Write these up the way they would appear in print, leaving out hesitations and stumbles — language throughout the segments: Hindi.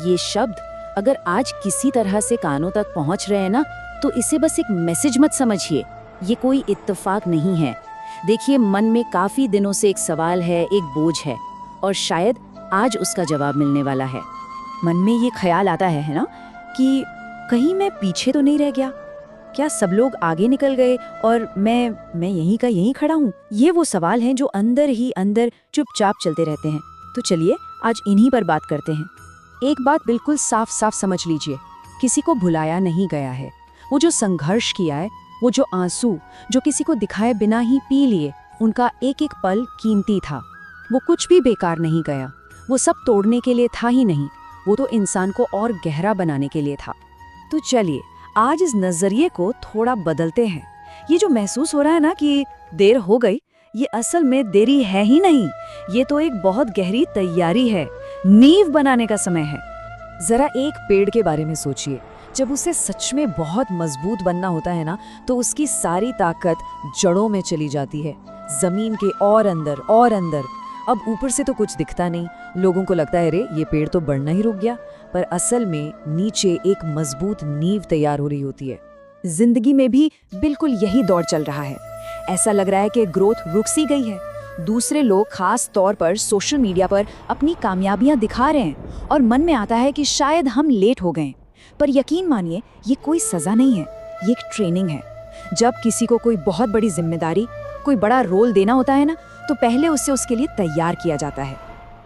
ये शब्द अगर आज किसी तरह से कानों तक पहुंच रहे हैं ना, तो इसे बस एक मैसेज मत समझिए। ये कोई इत्तेफाक नहीं है। देखिए, मन में काफी दिनों से एक सवाल है, एक बोझ है, और शायद आज उसका जवाब मिलने वाला है। मन में ये ख्याल आता है ना, कि कहीं मैं पीछे तो नहीं रह गया? क्या सब लोग आगे निकल गए और मैं यहीं का यहीं खड़ा हूँ? ये वो सवाल हैं जो अंदर ही अंदर चुपचाप चलते रहते हैं। तो चलिए आज इन्हीं पर बात करते हैं। एक बात बिल्कुल साफ साफ समझ लीजिए, किसी को भुलाया नहीं गया है। वो जो संघर्ष किया है, वो जो आंसू जो किसी को दिखाए बिना ही पी लिए, उनका एक एक पल कीमती था। वो कुछ भी बेकार नहीं गया। वो सब तोड़ने के लिए था ही नहीं, वो तो इंसान को और गहरा बनाने के लिए था। तो चलिए आज इस नजरिए को थोड़ा बदलते हैं। ये जो महसूस हो रहा है ना कि देर हो गई, ये असल में देरी है ही नहीं। ये तो एक बहुत गहरी तैयारी है, नींव बनाने का समय है। जरा एक पेड़ के बारे में सोचिए। जब उसे सच में बहुत मजबूत बनना होता है ना, तो उसकी सारी ताकत जड़ों में चली जाती है, जमीन के और अंदर और अंदर। अब ऊपर से तो कुछ दिखता नहीं, लोगों को लगता है अरे ये पेड़ तो बढ़ना ही रुक गया, पर असल में नीचे एक मजबूत नींव तैयार हो रही होती है। जिंदगी में भी बिल्कुल यही दौर चल रहा है। ऐसा लग रहा है कि ग्रोथ रुक सी गई है। दूसरे लोग खास तौर पर सोशल मीडिया पर अपनी कामयाबियां दिखा रहे हैं और मन में आता है कि शायद हम लेट हो गए। पर यकीन मानिए, ये कोई सजा नहीं है, ये एक ट्रेनिंग है। जब किसी को कोई बहुत बड़ी जिम्मेदारी, कोई बड़ा रोल देना होता है ना, तो पहले उससे उसके लिए तैयार किया जाता है।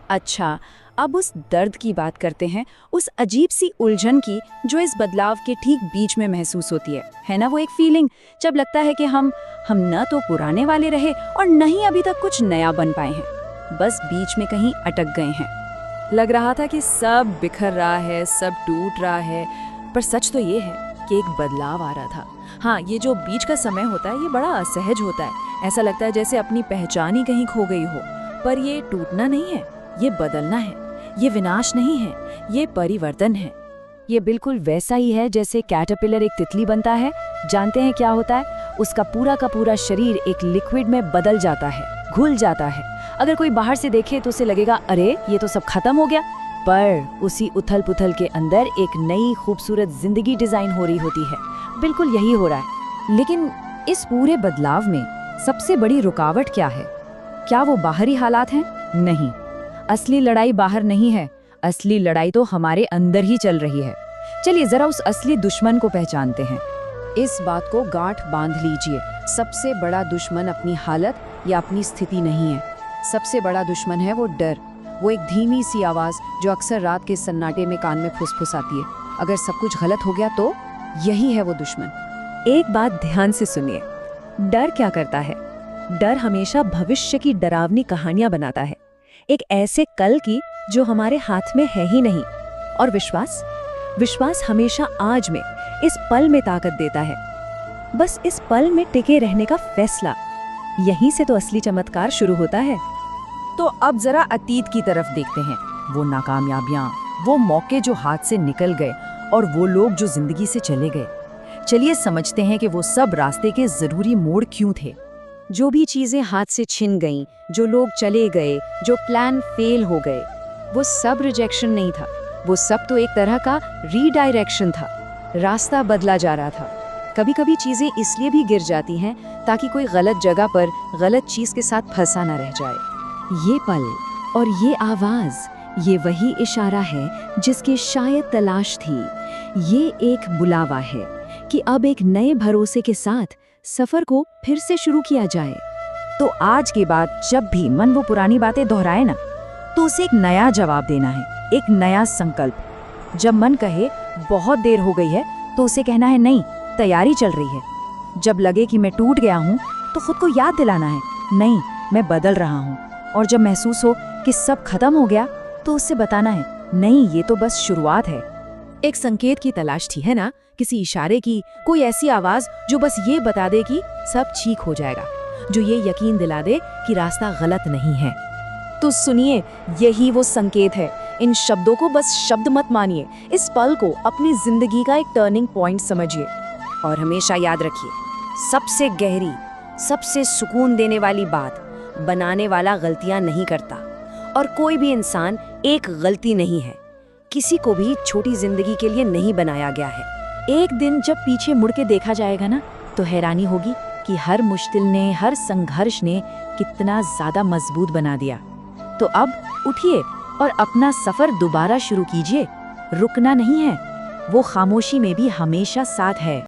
अच्छा, अब उस दर्द की बात करते हैं, उस अजीब सी उलझन की जो इस बदलाव के ठीक बीच में महसूस होती है ना? वो एक फीलिंग जब लगता है कि हम न तो पुराने वाले रहे और न ही अभी तक कुछ नया बन पाए हैं, बस बीच में कहीं अटक गए हैं। लग रहा था कि सब बिखर रहा है, सब टूट रहा है, पर सच तो ये है कि एक बदलाव आ रहा था। हाँ, ये जो बीच का समय होता है, ये बड़ा असहज होता है। ऐसा लगता है जैसे अपनी पहचान ही कहीं खो गई हो। पर ये टूटना नहीं है, ये बदलना है। ये विनाश नहीं है, ये परिवर्तन है। ये बिल्कुल वैसा ही है जैसे कैटरपिलर एक तितली बनता है। जानते हैं क्या होता है? उसका पूरा का पूरा शरीर एक लिक्विड में बदल जाता है, घुल जाता है। अगर कोई बाहर से देखे तो उसे लगेगा अरे ये तो सब खत्म हो गया, पर उसी उथल पुथल के अंदर एक नई खूबसूरत जिंदगी डिजाइन हो रही होती है। बिल्कुल यही हो रहा है। लेकिन इस पूरे बदलाव में सबसे बड़ी रुकावट क्या है? क्या वो बाहरी हालात हैं? नहीं, असली लड़ाई बाहर नहीं है। असली लड़ाई तो हमारे अंदर ही चल रही है। चलिए जरा उस असली दुश्मन को पहचानते हैं। इस बात को गांठ बांध लीजिए, सबसे बड़ा दुश्मन अपनी हालत या अपनी स्थिति नहीं है। सबसे बड़ा दुश्मन है वो डर, वो एक धीमी सी आवाज जो अक्सर रात के सन्नाटे में कान में फुसफुसाती है। अगर सब कुछ गलत हो गया तो यही है वो दुश्मन। एक बात ध्यान से सुनिए, डर क्या करता है? डर हमेशा भविष्य की डरावनी कहानियां बनाता है, एक ऐसे कल की जो हमारे हाथ में है ही नहीं। और विश्वास, विश्वास हमेशा आज में, इस पल में ताकत देता है। बस इस पल में टिके रहने का फैसला, यहीं से तो असली चमत्कार शुरू होता है। तो अब जरा अतीत की तरफ देखते हैं। वो नाकामयाबियां, वो मौके जो हाथ से निकल गए और वो लोग जो जिंदगी से चले गए। चलिए समझते हैं कि वो सब रास्ते के जरूरी मोड़ क्यों थे। जो भी चीजें हाथ से छिन गईं, जो लोग चले गए, जो प्लान फेल हो गए, वो सब रिजेक्शन नहीं था। वो सब तो एक तरह का रीडायरेक्शन था। रास्ता बदला जा रहा था। कभी कभी चीजें इसलिए भी गिर जाती हैं ताकि कोई गलत जगह पर गलत चीज के साथ फंसा न रह जाए। ये पल और ये आवाज, ये वही इशारा है जिसकी शायद तलाश थी। ये एक बुलावा है कि अब एक नए भरोसे के साथ सफर को फिर से शुरू किया जाए। तो आज के बाद जब भी मन वो पुरानी बातें दोहराए ना, तो उसे एक नया जवाब देना है, एक नया संकल्प। जब मन कहे बहुत देर हो गई है, तो उसे कहना है नहीं, तैयारी चल रही है। जब लगे कि मैं टूट गया हूँ, तो खुद को याद दिलाना है नहीं, मैं बदल रहा हूँ। और जब महसूस हो कि सब खत्म हो गया, तो उससे बताना है नहीं, ये तो बस शुरुआत है। एक संकेत की तलाश थी, है ना? किसी इशारे की, कोई ऐसी आवाज जो बस ये बता दे कि सब ठीक हो जाएगा, जो ये यकीन दिला दे कि रास्ता गलत नहीं है। तो सुनिए, यही वो संकेत है। इन शब्दों को बस शब्द मत मानिए, इस पल को अपनी जिंदगी का एक टर्निंग पॉइंट समझिए। और हमेशा याद रखिए, सबसे गहरी, सबसे सुकून देने वाली बात, बनाने वाला गलतियां नहीं करता, और कोई भी इंसान एक गलती नहीं है। किसी को भी छोटी जिंदगी के लिए नहीं बनाया गया है। एक दिन जब पीछे मुड़ के देखा जाएगा ना, तो हैरानी होगी कि हर मुश्किल ने, हर संघर्ष ने कितना ज्यादा मजबूत बना दिया। तो अब उठिए और अपना सफर दोबारा शुरू कीजिए। रुकना नहीं है, वो खामोशी में भी हमेशा साथ है।